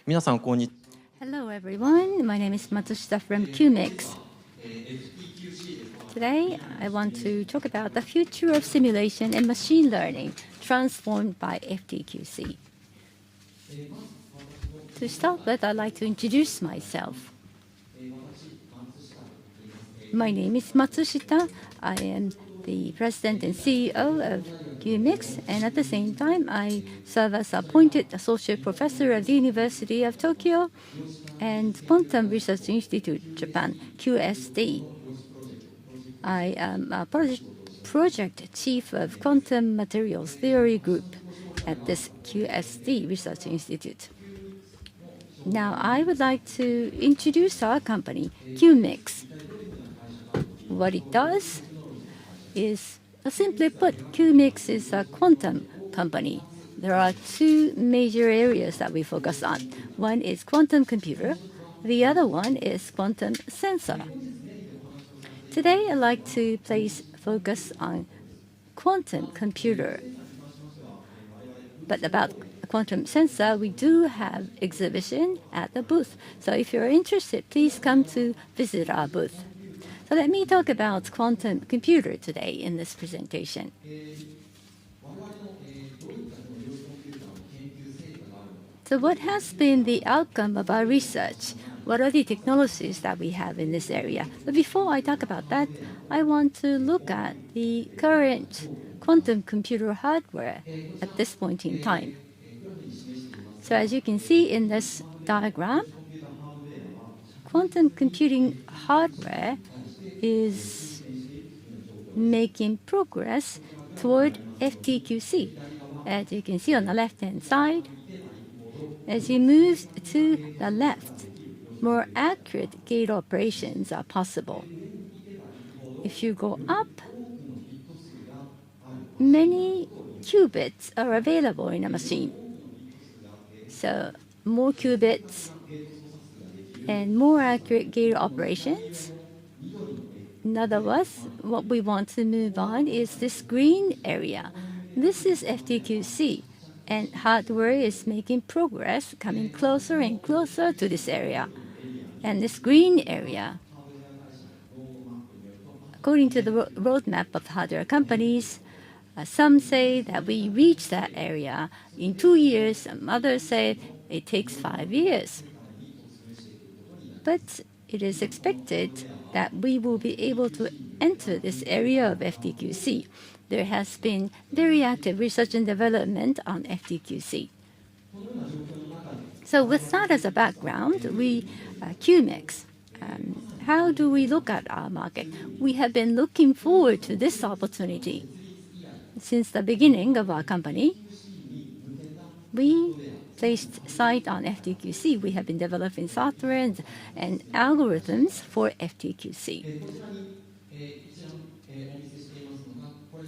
皆さん、こんにちは。 Hello everyone, my name is Matsushita from Qemix. Today I want to talk about the future of simulation and machine learning transformed by FTQC. To start with, I'd like to introduce myself. My name is Matsushita. I am the President and CEO of Quemix, and at the same time, I serve as appointed Associate Professor of the University of Tokyo and Quantum Research Institute, Japan, QSD. I am a project chief of Quantum Materials Theory Group at this QSD Research Institute. Now, I would like to introduce our company, Quemix. What it does is, simply put, Quemix is a quantum company. There are two major areas that we focus on. One is quantum computer. The other one is quantum sensor. Today, I'd like to place focus on quantum computer. But about quantum sensor, we do have exhibition at the booth. So if you're interested, please come to visit our booth. So let me talk about quantum computer today in this presentation. So what has been the outcome of our research? What are the technologies that we have in this area? But before I talk about that, I want to look at the current quantum computer hardware at this point in time. So as you can see in this diagram, quantum computing hardware is making progress toward FTQC. As you can see on the left-hand side, as you move to the left, more accurate gate operations are possible. If you go up, many qubits are available in a machine. So more qubits and more accurate gate operations. In other words, what we want to move on is this green area. This is FTQC, and hardware is making progress, coming closer and closer to this area. And this green area, according to the roadmap of hardware companies, some say that we reach that area in 2 years. Some others say it takes 5 years. But it is expected that we will be able to enter this area of FTQC. There has been very active research and development on FTQC. So with that as a background, we, Quemix, how do we look at our market? We have been looking forward to this opportunity. Since the beginning of our company, we placed sight on FTQC. We have been developing software and algorithms for FTQC.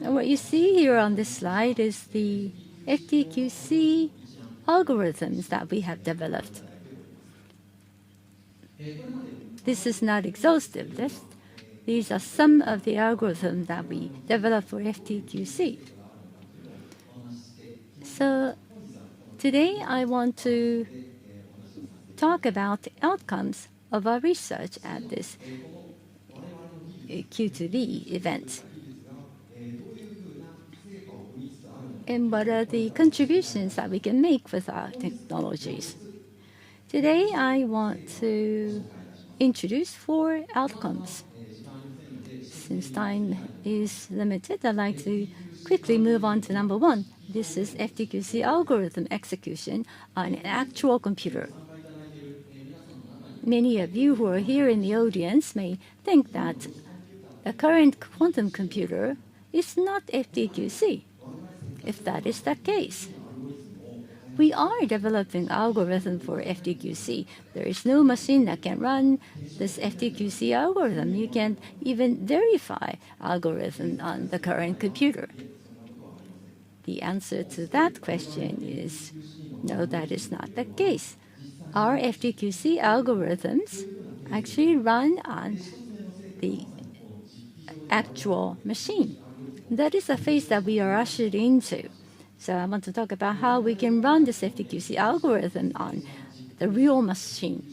And what you see here on this slide is the FTQC algorithms that we have developed. This is not exhaustive list. These are some of the algorithms that we developed for FTQC. So today I want to talk about the outcomes of our research at this Q2B event. And what are the contributions that we can make with our technologies? Today, I want to introduce 4 outcomes. Since time is limited, I'd like to quickly move on to number 1. This is FTQC algorithm execution on an actual computer. Many of you who are here in the audience may think that the current quantum computer is not FTQC. If that is the case, we are developing algorithm for FTQC. There is no machine that can run this FTQC algorithm. You can't even verify algorithm on the current computer. The answer to that question is no, that is not the case. Our FTQC algorithms actually run on the actual machine. That is a phase that we are ushered into. So I want to talk about how we can run this FTQC algorithm on the real machine.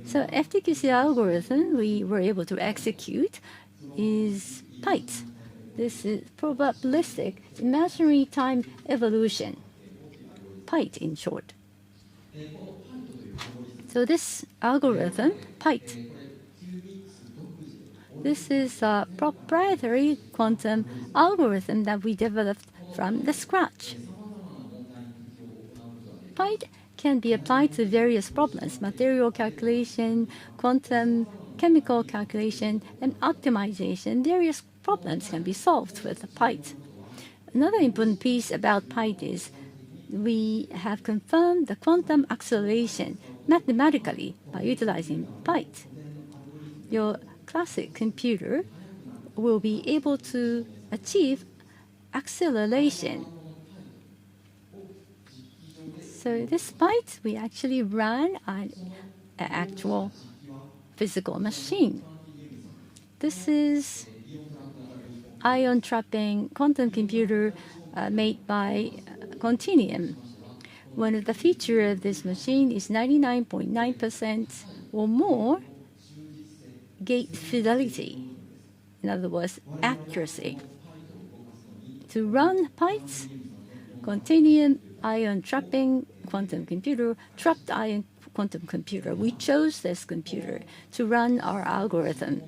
So FTQC algorithm we were able to execute is PITE. This is probabilistic imaginary time evolution, PITE in short. So this algorithm, PITE, this is a proprietary quantum algorithm that we developed from the scratch. PITE can be applied to various problems: material calculation, quantum chemical calculation, and optimization. Various problems can be solved with PITE. Another important piece about PITE is we have confirmed the quantum acceleration mathematically by utilizing PITE. Your classic computer will be able to achieve acceleration. So despite we actually ran an actual physical machine. This is ion trapping quantum computer made by Continuum. One of the features of this machine is 99.9% or more gate fidelity. In other words, accuracy. To run PITE, Continuum ion trapping quantum computer, trapped ion quantum computer. We chose this computer to run our algorithm.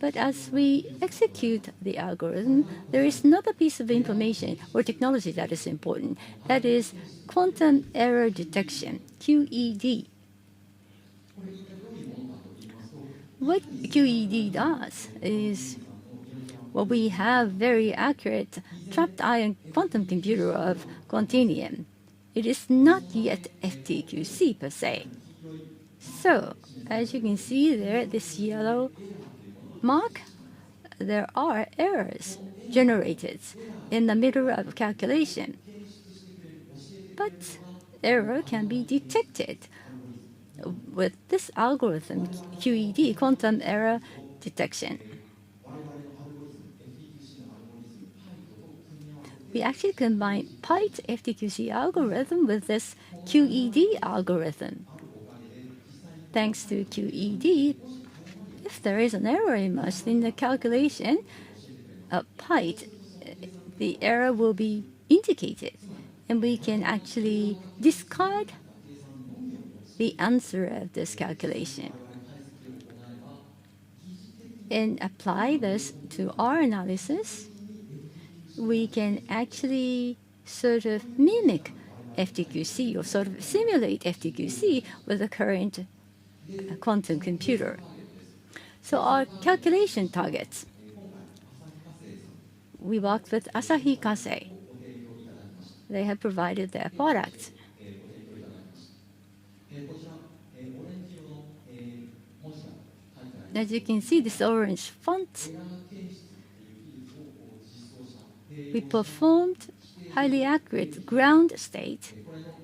But as we execute the algorithm, there is another piece of information or technology that is important. That is quantum error detection, QED. What QED does is, well, we have very accurate trapped ion quantum computer of Continuum. It is not yet FTQC per se. So, as you can see there, this yellow mark, there are errors generated in the middle of calculation. But error can be detected with this algorithm, QED, quantum error detection. We actually combine PITE FTQC algorithm with this QED algorithm. Thanks to QED, if there is an error emerged in the calculation of PITE, the error will be indicated, and we can actually discard the answer of this calculation and apply this to our analysis. We can actually sort of mimic FTQC or sort of simulate FTQC with the current quantum computer. So our calculation targets, we worked with Asahi Kasei. They have provided their product. As you can see, this orange font, we performed highly accurate ground state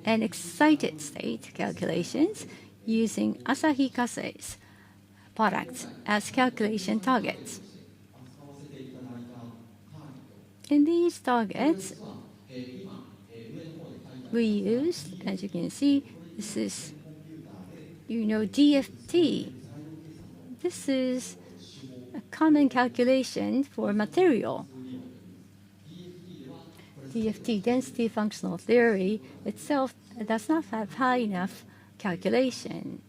and excited state calculations using Asahi Kasei's products as calculation targets. In these targets, we used, as you can see, this is, DFT. This is a common calculation for material. DFT, density functional theory, itself does not have high enough calculation,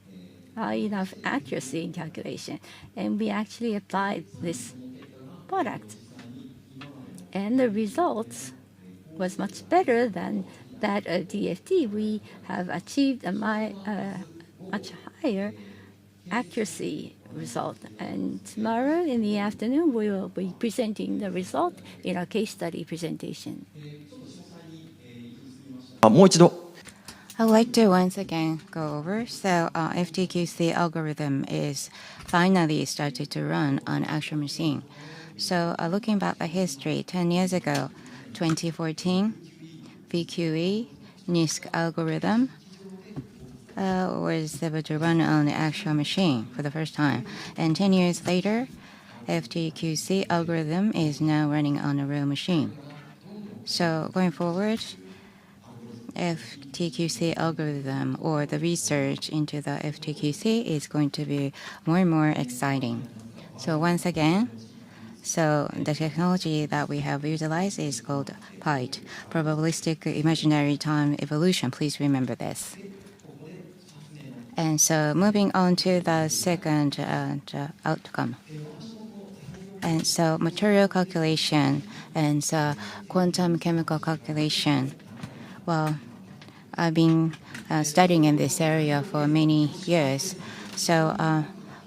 high enough accuracy in calculation. And we actually applied this product. And the results was much better than that of DFT. We have achieved a much higher accuracy result. And tomorrow in the afternoon, we will be presenting the result in our case study presentation. I'd like to once again go over. So FTQC algorithm is finally started to run on actual machine. So looking back the history, 10 years ago, 2014, VQE, NISQ algorithm was able to run on the actual machine for the first time. And 10 years later, FTQC algorithm is now running on a real machine. So going forward, FTQC algorithm or the research into the FTQC is going to be more and more exciting. So once again, the technology that we have utilized is called PITE, Probabilistic Imaginary Time Evolution. Please remember this. And so moving on to the second outcome. And so material calculation and quantum chemical calculation. Well, I've been studying in this area for many years. So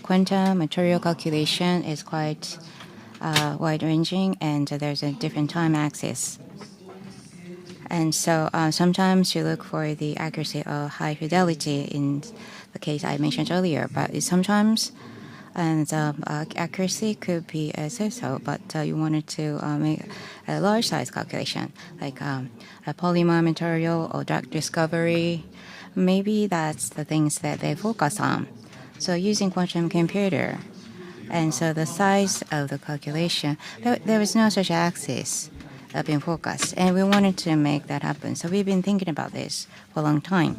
quantum material calculation is quite wide-ranging, and there's a different time axis. And so sometimes you look for the accuracy or high fidelity in the case I mentioned earlier, but sometimes accuracy could be so-so, but you wanted to make a large size calculation, like a polymer material or drug discovery. Maybe that's the things that they focus on. So using quantum computer, and so the size of the calculation, there was no such axis being focused, and we wanted to make that happen. So we've been thinking about this for a long time.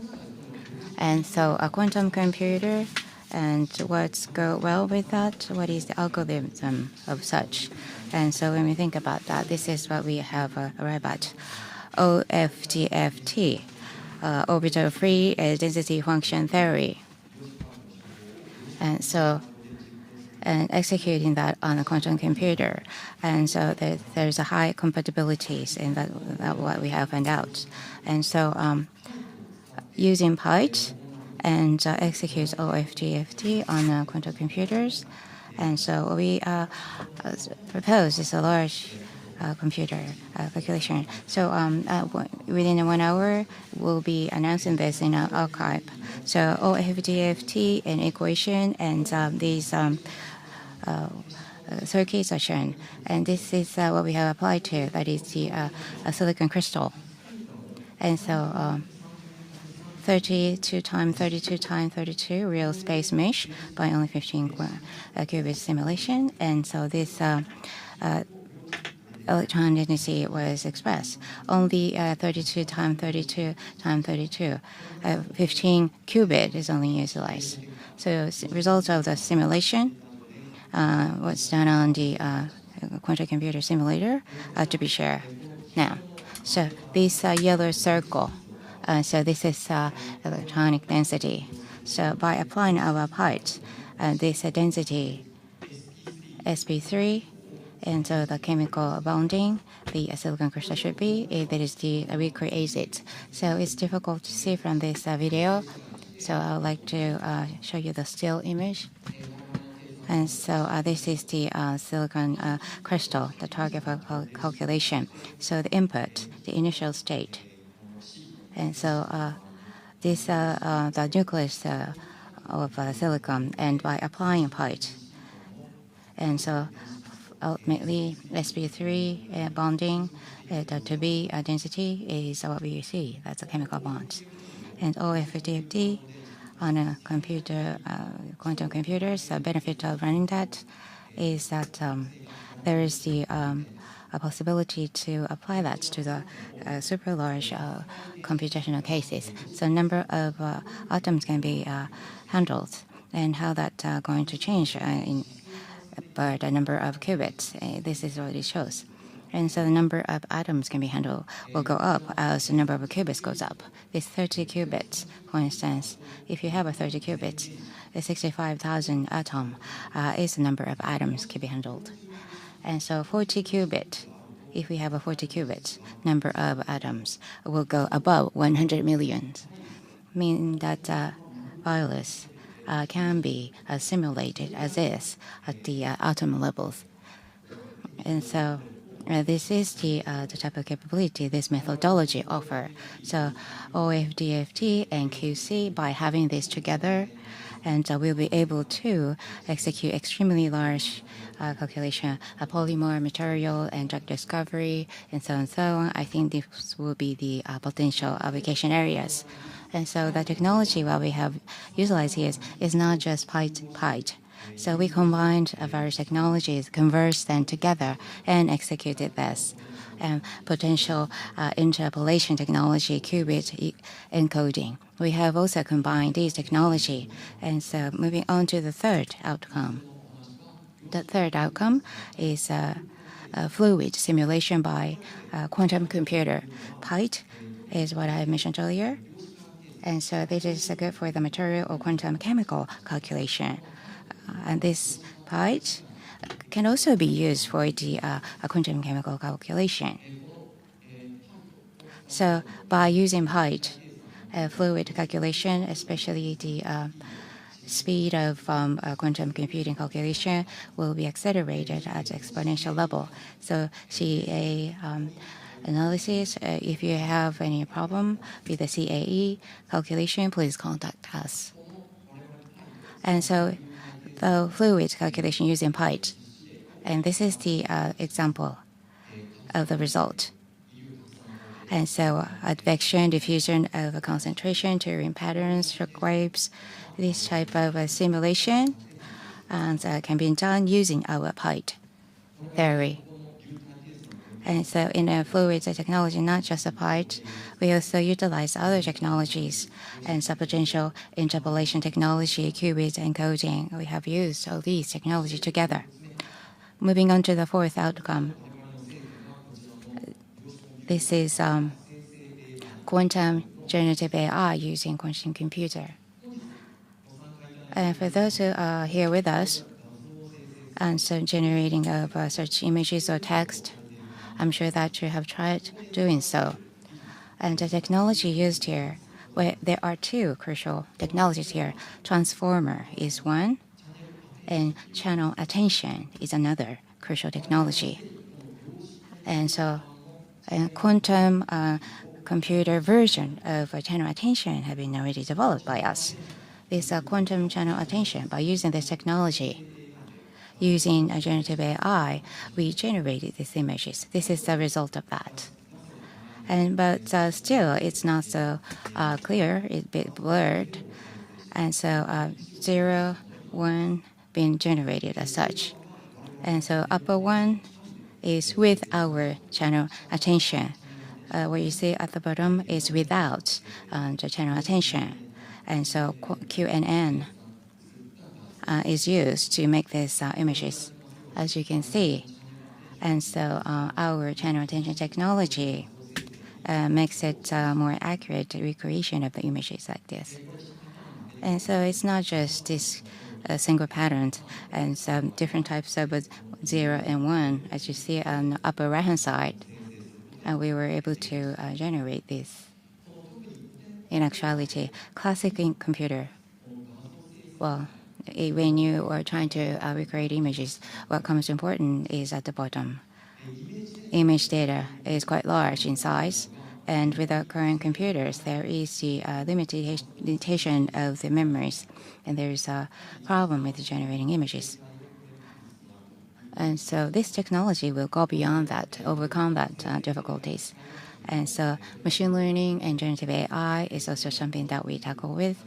And so a quantum computer, and what's go well with that? What is the algorithm of such? And so when we think about that, this is what we have arrived at. OFDFT, orbital free density function theory. And so executing that on a quantum computer. And so there's a high compatibilities in that what we have found out. And so using PITE and execute OFDFT on quantum computers. And so we propose is a large computer calculation. So within 1 hour, we'll be announcing this in our archive. So OFDFT and equation and these circuits are shown. And this is what we have applied to, that is the silicon crystal. And so 32 times 32 times 32 real space mesh by only 15 qubit simulation. And so this electron density was expressed. Only 32 times 32 times 32, 15 qubit is only utilized. So results of the simulation was done on the quantum computer simulator to be shared now. So this yellow circle, so this is electronic density. So by applying our PITE, this density sp3, and so the chemical bonding, the silicon crystal should be, that is the recreate it. So it's difficult to see from this video. So I would like to show you the still image. And so this is the silicon crystal, the target for calculation. So the input, the initial state. And so this the nucleus of silicon, and by applying PITE. And so ultimately sp3 bonding, the 2B density is what we see. That's a chemical bond. And OFDFT on a computer, quantum computers, the benefit of running that is that there is the a possibility to apply that to the super large computational cases. So number of atoms can be handled, and how that going to change by the number of qubits. This is what it shows. And so the number of atoms can be handled will go up as the number of qubits goes up. This 30 qubits, for instance, if you have a 30 qubits, 65,000 atom is the number of atoms can be handled. And so 40 qubit, if we have a 40 qubits, number of atoms will go above 100 million, meaning that virus can be simulated as is at the atom levels. And so this is the type of capability this methodology offer. So OFDFT and QC, by having this together, and we'll be able to execute extremely large calculation, a polymer material and drug discovery, and so on and so on. I think this will be the potential application areas. And so the technology what we have utilized here is not just PITE. So we combined various technologies, conversed them together, and executed this. and potential interpolation technology, qubit encoding. We have also combined these technology. And so moving on to the third outcome. The third outcome is fluid simulation by quantum computer. PITE is what I mentioned earlier. And so this is good for the material or quantum chemical calculation. And this PITE can also be used for the quantum chemical calculation. So by using PITE, fluid calculation, especially the speed of quantum computing calculation will be accelerated at exponential level. So CA analysis, if you have any problem with the CAE calculation, please contact us. And so the fluid calculation using PITE, and this is the example of the result. And so advection, diffusion of a concentration, Turing patterns, shock waves, this type of simulation and can be done using our PITE theory. And so in a fluid technology, not just a PITE, we also utilize other technologies and subpotential interpolation technology, qubit encoding. We have used all these technology together. Moving on to the fourth outcome. This is quantum generative AI using quantum computer. And for those who are here with us, and so generating of such images or text, I'm sure that you have tried doing so. And the technology used here, well, there are two crucial technologies here. Transformer is one, and channel attention is another crucial technology. And so a quantum computer version of channel attention have been already developed by us. This quantum channel attention, by using this technology, using a generative AI, we generated these images. This is the result of that. But still, it's not so clear. It's a bit blurred. And so 0, 1 being generated as such. And so upper one is with our channel attention. What you see at the bottom is without the channel attention. And so Q and N is used to make these images, as you can see. And so our channel attention technology makes it more accurate recreation of the images like this. And so it's not just this single pattern and some different types of 0 and 1, as you see on the upper right-hand side. And we were able to generate this. In actuality, classic computer, well, when you are trying to recreate images, what comes important is at the bottom. Image data is quite large in size, and with our current computers, there is the limitation of the memories, and there is a problem with generating images. And so this technology will go beyond that, overcome that difficulties. And so machine learning and generative AI is also something that we tackle with.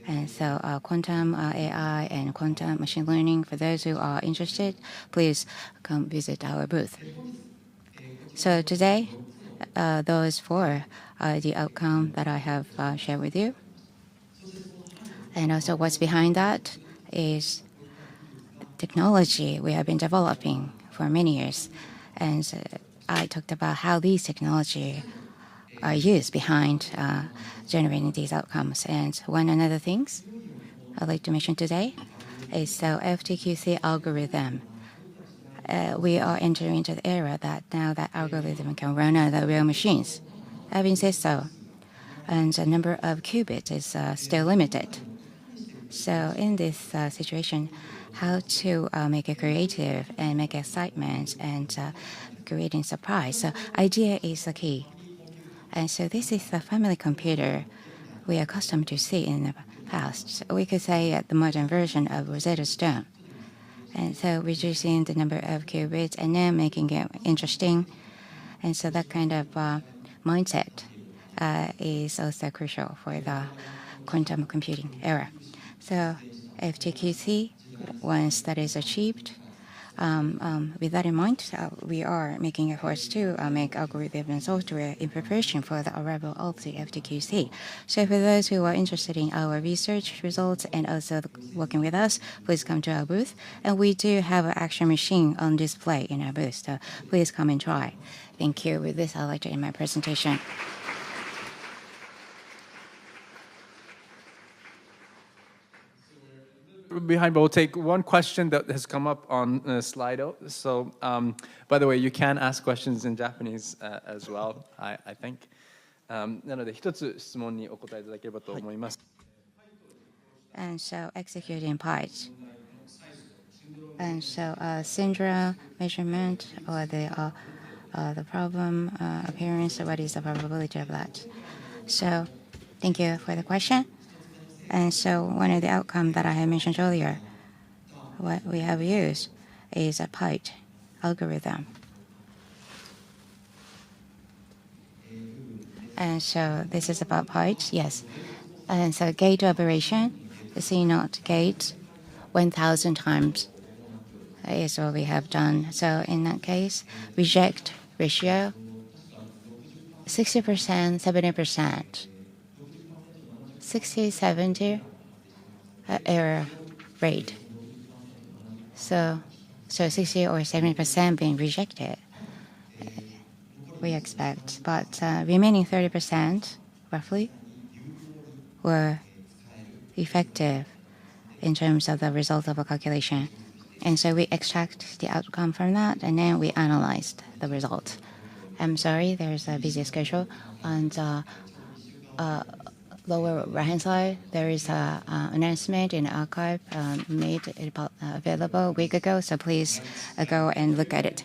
And so quantum AI and quantum machine learning, for those who are interested, please come visit our booth. So today, those four are the outcome that I have shared with you. And also what's behind that is technology we have been developing for many years. And I talked about how these technology are used behind generating these outcomes. And one another things I'd like to mention today is so FTQC algorithm. We are entering into the era that now that algorithm can run on the real machines. Having said so, and the number of qubits is still limited. So in this situation, how to make it creative and make excitement and creating surprise. So idea is the key. And so this is the family computer we are accustomed to see in the past. So we could say the modern version of Rosetta Stone. And so reducing the number of qubits and then making it interesting. And so that kind of mindset is also crucial for the quantum computing era. So FTQC, once that is achieved, With that in mind, we are making efforts to make algorithm and software in preparation for the arrival of the FTQC. So for those who are interested in our research results and also working with us, please come to our booth. And we do have an action machine on display in our booth, so please come and try. Thank you. With this, I'd like to end my presentation. Behind, but we'll take one question that has come up on Slido. So, by the way, you can ask questions in Japanese as well, I think. なので、一つ質問にお答えいただければと思います。And so executing parts. And so syndrome measurement or the problem appearance, what is the probability of that? So thank you for the question. And so one of the outcomes that I had mentioned earlier, what we have used is a PITE algorithm. And so this is about PITE, yes. And so gate operation, the C0 gate 1,000 times is what we have done. So in that case, reject ratio 60%, 70%. 60-70 error rate. So 60 or 70% being rejected, we expect. But remaining 30%, roughly, were effective in terms of the result of a calculation. And so we extract the outcome from that, and then we analyzed the result. I'm sorry, there's a busy schedule. And lower right-hand side, there is an announcement in the archive made available a week ago, so please go and look at it.